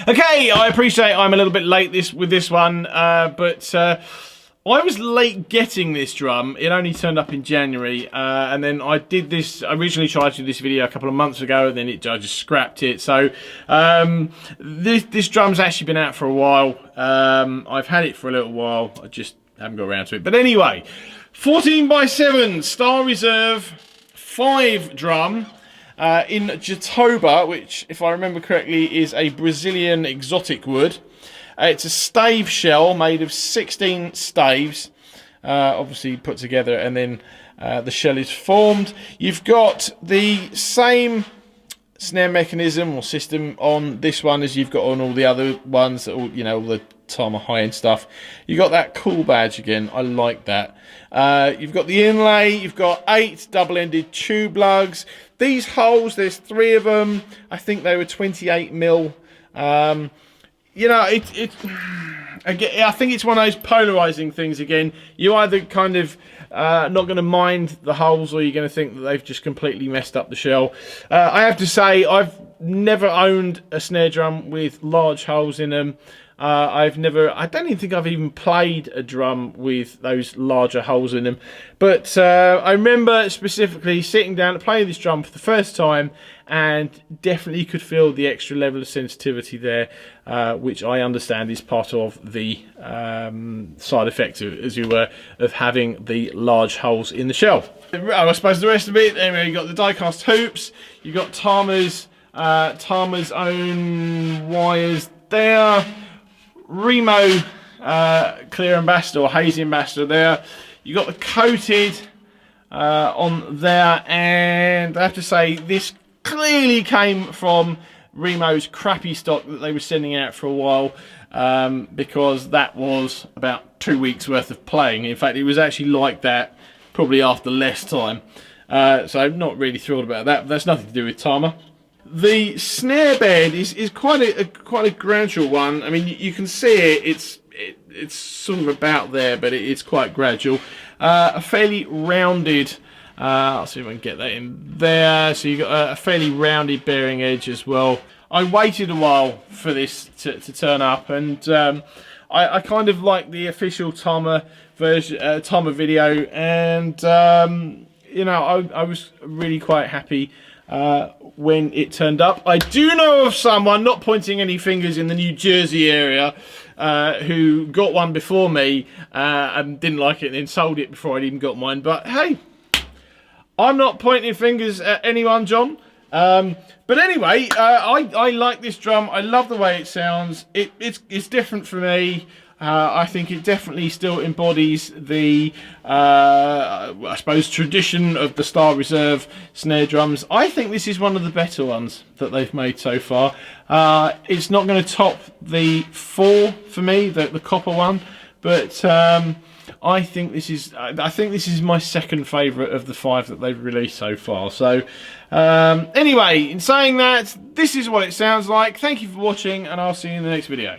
Okay, I appreciate I'm a little bit late with this one, but I was late getting this drum. It only turned up in January, and then I did this. I originally tried to do this video a couple of months ago, and then I just scrapped it. So this drum's actually been out for a while. I've had it for a little while. I just haven't got around to it. But anyway, 14x7 Star Reserve 5 drum. In Jatoba, which, if I remember correctly, is a Brazilian exotic wood. It's a stave shell made of 16 staves, obviously put together, and then the shell is formed. You've got the same snare mechanism or system on this one as you've got on all the other ones, all the Tama high-end stuff. You got that cool badge again. I like that. You've got the inlay. You've got 8 double-ended tube lugs. These holes, there's 3 of them. I think they were 28mm. I think it's one of those polarizing things again. You either kind of not going to mind the holes, or you're going to think that they've just completely messed up the shell. I have to say, I've never owned a snare drum with large holes in them. I don't even think I've even played a drum with those larger holes in them. But I remember specifically sitting down to play this drum for the first time, and definitely could feel the extra level of sensitivity there, which I understand is part of the side effect, as you were, of having the large holes in the shell. I suppose the rest of it, anyway, you've got the die-cast hoops, you've got Tama's own wires there, Remo clear ambassador or hazy ambassador there. You got the coated on there, and I have to say this clearly came from Remo's crappy stock that they were sending out for a while, because that was about 2 weeks worth of playing. In fact, it was actually like that probably after less time. So I'm not really thrilled about that, but that's nothing to do with Tama. The snare bed is quite a gradual one. I mean, you can see it. It's sort of about there, but it's quite gradual. A fairly rounded. I'll see if I can get that in there. So you got a fairly rounded bearing edge as well. I waited a while for this to turn up, and I kind of like the official Tama version, Tama video, and I was really quite happy when it turned up. I do know of someone, not pointing any fingers, in the New Jersey area who got one before me and didn't like it and then sold it before I'd even got mine. But hey, I'm not pointing fingers at anyone, John. But anyway, I like this drum. I love the way it sounds. It's different for me. I think it definitely still embodies the, I suppose, tradition of the Star Reserve snare drums. I think this is one of the better ones that they've made so far. It's not going to top the 4 for me, the copper one, but I think this is my second favourite of the 5 that they've released so far. So anyway, in saying that, this is what it sounds like. Thank you for watching, and I'll see you in the next video.